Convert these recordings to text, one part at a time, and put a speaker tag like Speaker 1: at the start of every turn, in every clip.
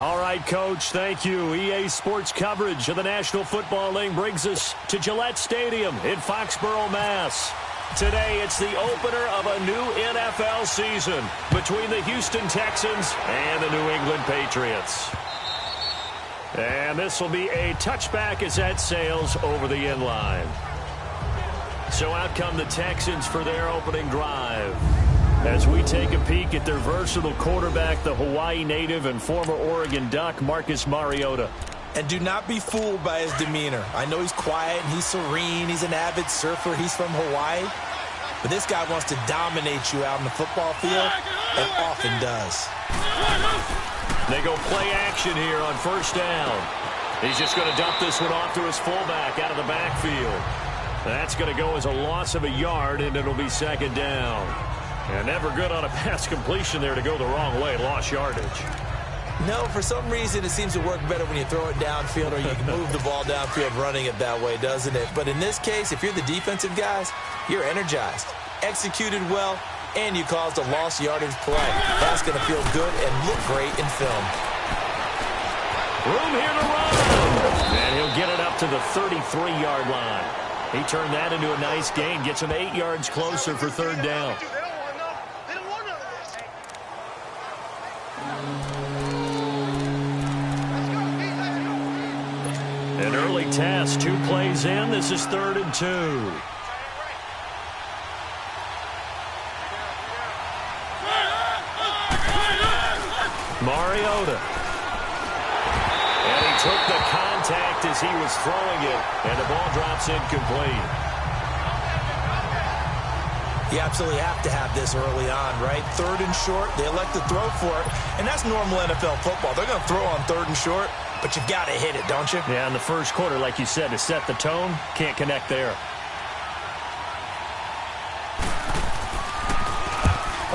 Speaker 1: All right, Coach, thank you. EA Sports coverage of the National Football League brings us to Gillette Stadium in Foxborough, Mass. Today, it's the opener of a new NFL season between the Houston Texans and the New England Patriots. And this will be a touchback as that sails over the end line. So out come the Texans for their opening drive. As we take a peek at their versatile quarterback, the Hawaii native and former Oregon Duck, Marcus Mariota.
Speaker 2: And do not be fooled by his demeanor. I know he's quiet and he's serene. He's an avid surfer. He's from Hawaii. But this guy wants to dominate you out on the football field and often does.
Speaker 1: They go play action here on first down. He's just going to dump this one off to his fullback out of the backfield. That's going to go as a loss of a yard, and it'll be second down. And never good on a pass completion there to go the wrong way. Lost yardage.
Speaker 2: No, for some reason it seems to work better when you throw it downfield or you can move the ball downfield running it that way, doesn't it? But in this case, if you're the defensive guys, you're energized, executed well, and you caused a lost yardage play. That's going to feel good and look great in film.
Speaker 1: Room here to run. And he'll get it up to the 33-yard line. He turned that into a nice gain, gets him 8 yards closer for third down. An early test, 2 plays in. This is 3rd and 2. Mariota. And he took the contact as he was throwing it, and the ball drops incomplete.
Speaker 2: You absolutely have to have this early on, right? 3rd and short, they elect to throw for it, and that's normal NFL football. They're going to throw on 3rd and short, but you've got to hit it, don't you?
Speaker 1: Yeah, in the first quarter, like you said, to set the tone, can't connect there.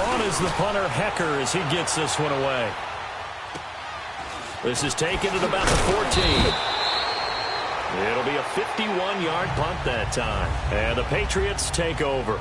Speaker 1: On is the punter, Hecker, as he gets this one away. This is taken at about the 14. It'll be a 51-yard punt that time. And the Patriots take over.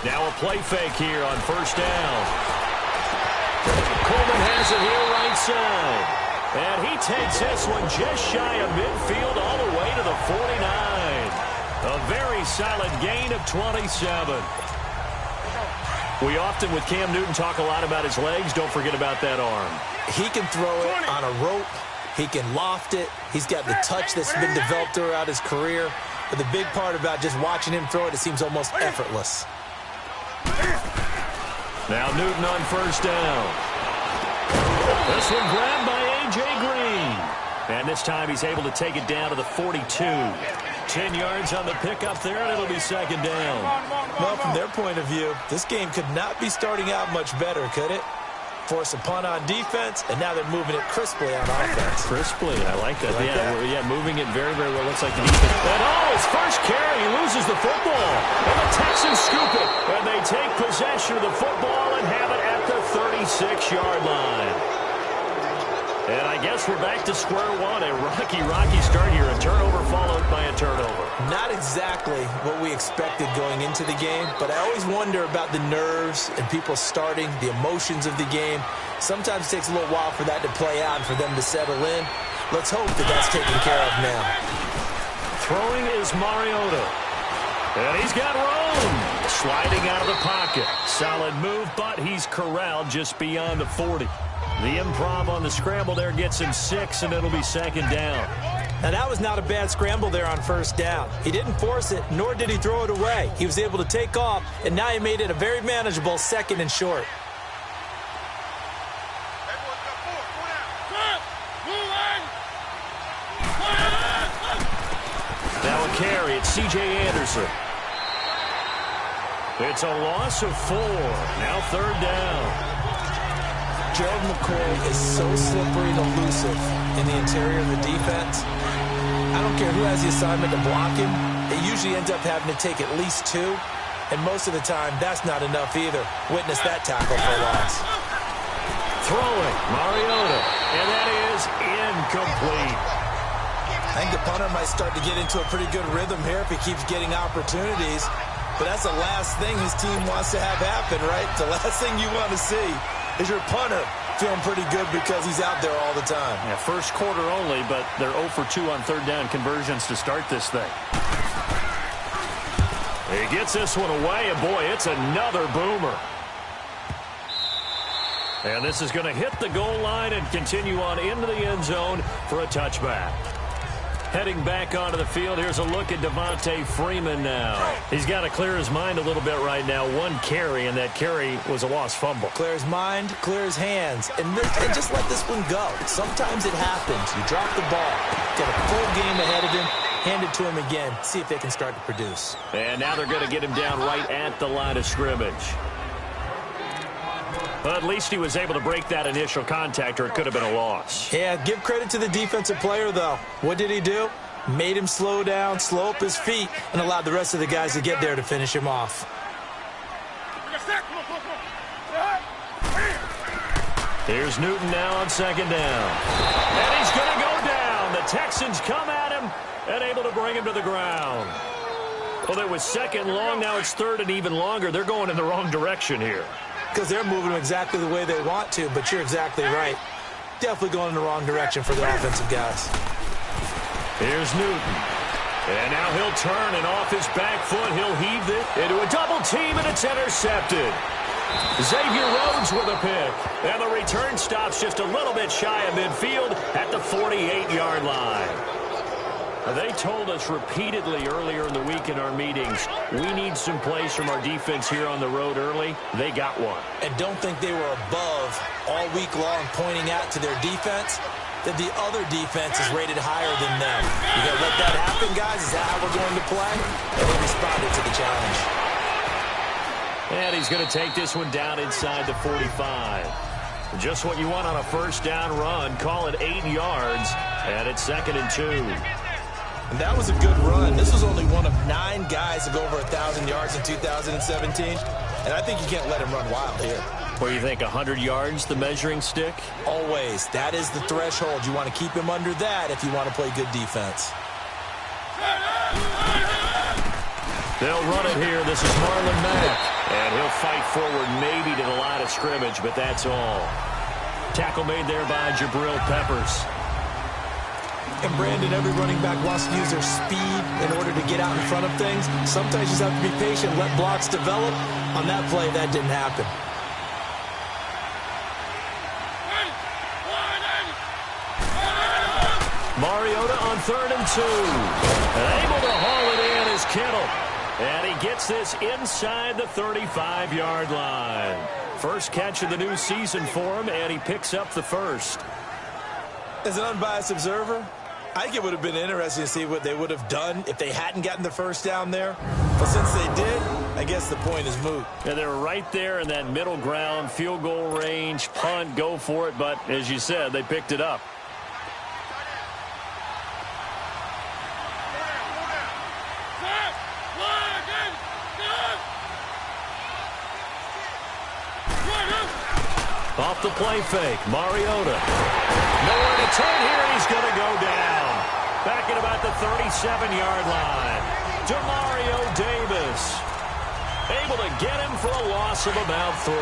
Speaker 1: Now a play fake here on first down. Coleman has it here right side. And he takes this one just shy of midfield all the way to the 49. A very solid gain of 27. We often, with Cam Newton, talk a lot about his legs. Don't forget about that arm.
Speaker 2: He can throw it on a rope. He can loft it. He's got the touch that's been developed throughout his career. But the big part about just watching him throw it, it seems almost effortless.
Speaker 1: Now Newton on first down. This one grabbed by A.J. Green. And this time he's able to take it down to the 42. 10 yards on the pickup there, and it'll be second down.
Speaker 2: Well, from their point of view, this game could not be starting out much better, could it? Force a punt on defense, and now they're moving it crisply on offense.
Speaker 1: Crisply, I like that. Yeah, moving it very, very well. Looks like the defense. And his first carry, he loses the football. And the Texans scoop it, and they take possession of the football and have it at the 36-yard line. And I guess we're back to square one. A rocky start here. A turnover followed by a turnover.
Speaker 2: Not exactly what we expected going into the game, but I always wonder about the nerves and people starting, the emotions of the game. Sometimes it takes a little while for that to play out and for them to settle in. Let's hope that that's taken care of now.
Speaker 1: Throwing is Mariota. And he's got room. Sliding out of the pocket. Solid move, but he's corralled just beyond the 40. The improv on the scramble there gets him 6, and it'll be second down.
Speaker 2: Now, that was not a bad scramble there on first down. He didn't force it, nor did he throw it away. He was able to take off, and now he made it a very manageable 2nd and short.
Speaker 1: Now a carry. It's C.J. Anderson. It's a loss of 4. Now third down.
Speaker 2: Gerald McCoy is so slippery and elusive in the interior of the defense. I don't care who has the assignment to block him. It usually ends up having to take at least 2. And most of the time, that's not enough either. Witness that tackle for loss.
Speaker 1: Mariota, and that is incomplete.
Speaker 2: I think the punter might start to get into a pretty good rhythm here if he keeps getting opportunities. But that's the last thing his team wants to have happen, right? The last thing you want to see is your punter feeling pretty good because he's out there all the time.
Speaker 1: Yeah, first quarter only, but they're 0 for 2 on third down conversions to start this thing. He gets this one away, and boy, it's another boomer. And this is going to hit the goal line and continue on into the end zone for a touchback. Heading back onto the field, here's a look at Devontae Freeman now. He's got to clear his mind a little bit right now. One carry, and that carry was a lost fumble.
Speaker 2: Clear his mind, clear his hands, and just let this one go. Sometimes it happens. You drop the ball, get a full game ahead of him, hand it to him again, see if they can start to produce.
Speaker 1: And now they're going to get him down right at the line of scrimmage. But at least he was able to break that initial contact, or it could have been a loss.
Speaker 2: Yeah, give credit to the defensive player, though. What did he do? Made him slow down, slow up his feet, and allowed the rest of the guys to get there to finish him off.
Speaker 1: Here's Newton now on second down. And he's going to go down. The Texans come at him and able to bring him to the ground. Well, it was second long. Now it's third and even longer. They're going in the wrong direction here.
Speaker 2: Because they're moving exactly the way they want to, but you're exactly right. Definitely going in the wrong direction for their offensive guys.
Speaker 1: Here's Newton. And now he'll turn, and off his back foot, he'll heave it into a double team, and it's intercepted. Xavier Rhodes with a pick. And the return stops just a little bit shy of midfield at the 48-yard line. They told us repeatedly earlier in the week in our meetings, we need some plays from our defense here on the road early. They got one.
Speaker 2: And don't think they were above all week long pointing out to their defense that the other defense is rated higher than them. You got to let that happen, guys. Is that how we're going to play? And they responded to the challenge.
Speaker 1: And he's going to take this one down inside the 45. Just what you want on a first down run. Call it 8 yards, and it's 2nd and 2.
Speaker 2: And that was a good run. This was only one of 9 guys to go over 1,000 yards in 2017. And I think you can't let him run wild here.
Speaker 1: Where you think 100 yards, the measuring stick?
Speaker 2: Always. That is the threshold. You want to keep him under that if you want to play good defense.
Speaker 1: They'll run it here. This is Marlon Mack. And he'll fight forward maybe to the line of scrimmage, but that's all. Tackle made there by Jabril Peppers.
Speaker 2: And Brandon, every running back wants to use their speed in order to get out in front of things. Sometimes you just have to be patient, let blocks develop. On that play, that didn't happen.
Speaker 1: Mariota on 3rd and 2. And able to haul it in is Kittle. And he gets this inside the 35-yard line. First catch of the new season for him, and he picks up the first.
Speaker 2: As an unbiased observer, I think it would have been interesting to see what they would have done if they hadn't gotten the first down there. But since they did, I guess the point is moot.
Speaker 1: And they were right there in that middle ground, field goal range, punt, go for it. But as you said, they picked it up. Off the play fake, Mariota. Nowhere to turn here, and he's going to go down. Back at about the 37-yard line. Demario Davis. Able to get him for a loss of about 3.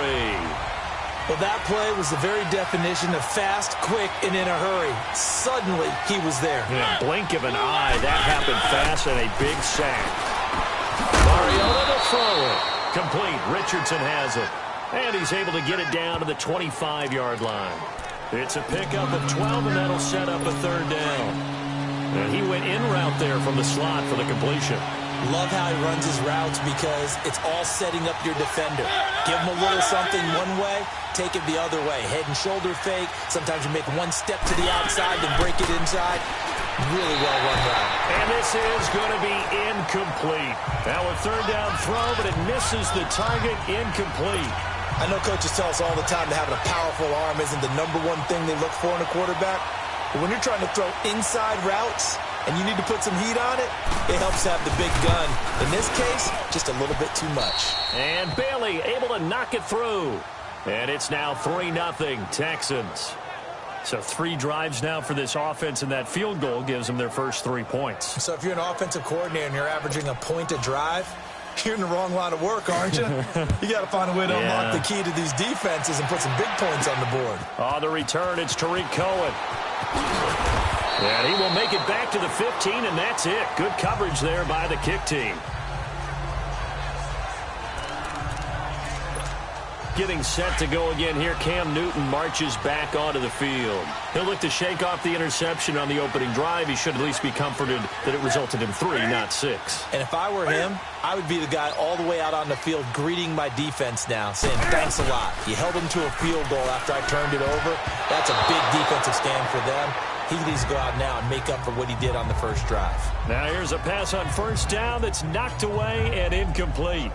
Speaker 2: Well, that play was the very definition of fast, quick, and in a hurry. Suddenly, he was there.
Speaker 1: In a blink of an eye, that happened fast, and a big sack. Mariota to throw it. Complete. Richardson has it. And he's able to get it down to the 25-yard line. It's a pickup of 12, and that'll set up a 3rd down. And he went in route there from the slot for the completion.
Speaker 2: Love how he runs his routes because it's all setting up your defender. Give him a little something one way, take it the other way. Head and shoulder fake. Sometimes you make one step to the outside, then break it inside. Really well run route.
Speaker 1: And this is going to be incomplete. Now a 3rd down throw, but it misses the target. Incomplete.
Speaker 2: I know coaches tell us all the time that having a powerful arm isn't the #1 thing they look for in a quarterback. But when you're trying to throw inside routes and you need to put some heat on it, it helps to have the big gun. In this case, just a little bit too much.
Speaker 1: And Bailey able to knock it through. And it's now 3-0 Texans. So 3 drives now for this offense, and that field goal gives them their first 3 points.
Speaker 2: So if you're an offensive coordinator and you're averaging a point a drive, you're in the wrong line of work, aren't you? You got to find a way to unlock the key to these defenses and put some big points on the board.
Speaker 1: On the return, it's Tariq Cohen. And he will make it back to the 15, and that's it. Good coverage there by the kick team. Getting set to go again here. Cam Newton marches back onto the field. He'll look to shake off the interception on the opening drive. He should at least be comforted that it resulted in 3, not 6.
Speaker 2: And if I were him, I would be the guy all the way out on the field greeting my defense now, saying thanks a lot. You held him to a field goal after I turned it over. That's a big defensive stand for them. He needs to go out now and make up for what he did on the first drive.
Speaker 1: Now here's a pass on first down that's knocked away and incomplete.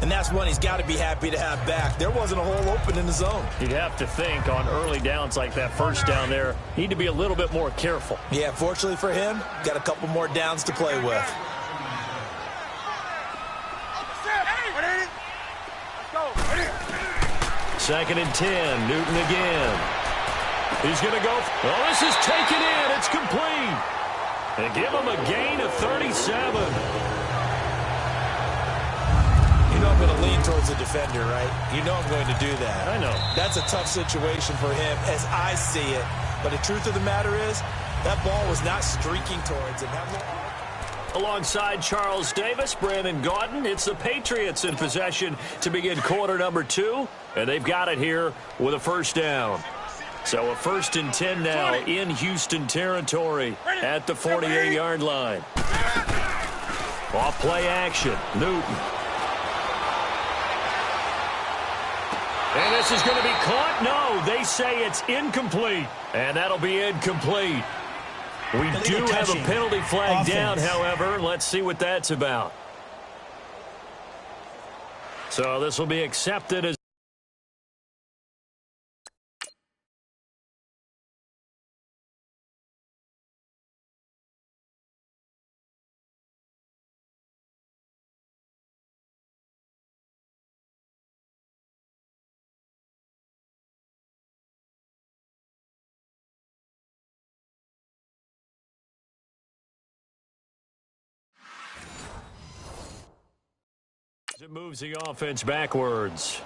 Speaker 2: And that's one he's got to be happy to have back. There wasn't a hole open in the zone.
Speaker 1: You'd have to think on early downs like that first down there, need to be a little bit more careful.
Speaker 2: Yeah, fortunately for him, got a couple more downs to play with.
Speaker 1: Second and 10, Newton again. He's going to go. Oh, this is taken in. It's complete. And give him a gain of 37.
Speaker 2: You know I'm going to lean towards the defender, right? You know I'm going to do that.
Speaker 1: I know.
Speaker 2: That's a tough situation for him as I see it. But the truth of the matter is, that ball was not streaking towards him.
Speaker 1: Alongside Charles Davis, Brandon Gaudin, it's the Patriots in possession to begin quarter number 2. And they've got it here with a first down. So a 1st and 10 now in Houston territory at the 48-yard line. Off play action, Newton. And this is going to be caught. No, they say it's incomplete. And that'll be incomplete. We do have a penalty flag down, however. Let's see what that's about. So this will be accepted as it moves the offense backwards.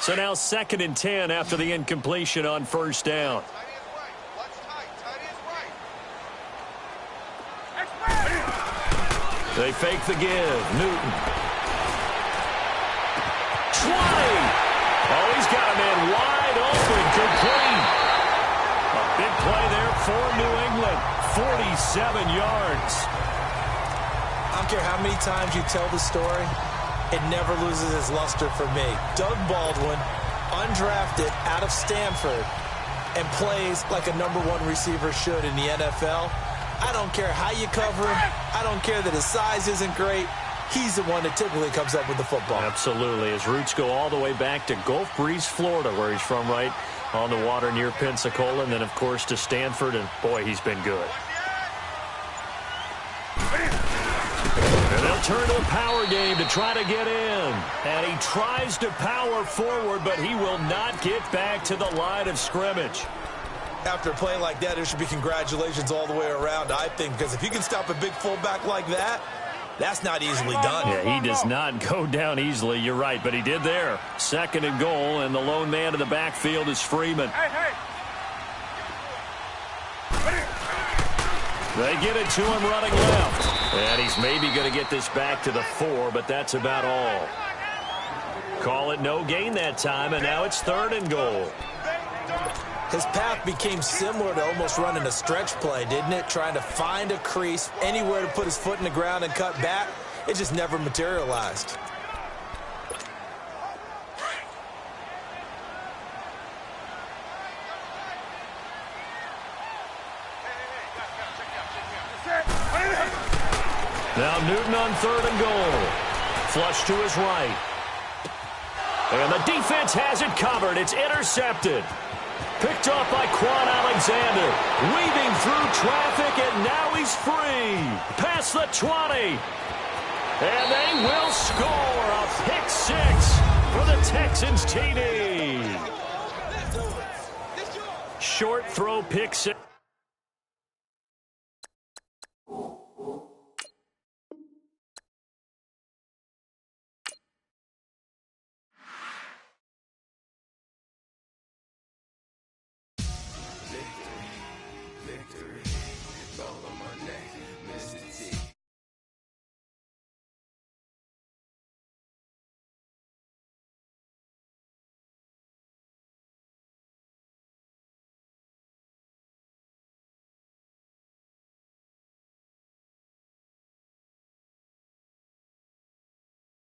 Speaker 1: So now 2nd and 10 after the incompletion on first down. They fake the give. Newton. 20. Oh, he's got a man wide open. Complete. A big play there for New England. 47 yards.
Speaker 2: I don't care how many times you tell the story, it never loses its luster for me. Doug Baldwin, undrafted out of Stanford, and plays like a #1 receiver should in the NFL. I don't care how you cover him. I don't care that his size isn't great. He's the one that typically comes up with the football.
Speaker 1: Absolutely. His roots go all the way back to Gulf Breeze, Florida, where he's from, right on the water near Pensacola, and then, of course, to Stanford, and, boy, he's been good. And they'll turn to a power game to try to get in. And he tries to power forward, but he will not get back to the line of scrimmage.
Speaker 2: After a play like that, there should be congratulations all the way around, I think, because if you can stop a big fullback like that, that's not easily done.
Speaker 1: Yeah, he does not go down easily. You're right, but he did there. 2nd and goal, and the lone man in the backfield is Freeman. They get it to him running left. And he's maybe going to get this back to the 4, but that's about all. Call it no gain that time, and now it's 3rd and goal.
Speaker 2: His path became similar to almost running a stretch play, didn't it? Trying to find a crease, anywhere to put his foot in the ground and cut back. It just never materialized.
Speaker 1: Now Newton on 3rd and goal. Flush to his right. And the defense has it covered. It's intercepted. Picked off by Quan Alexander. Weaving through traffic, and now he's free. Past the 20. And they will score a pick six for the Texans TD. Short throw pick six.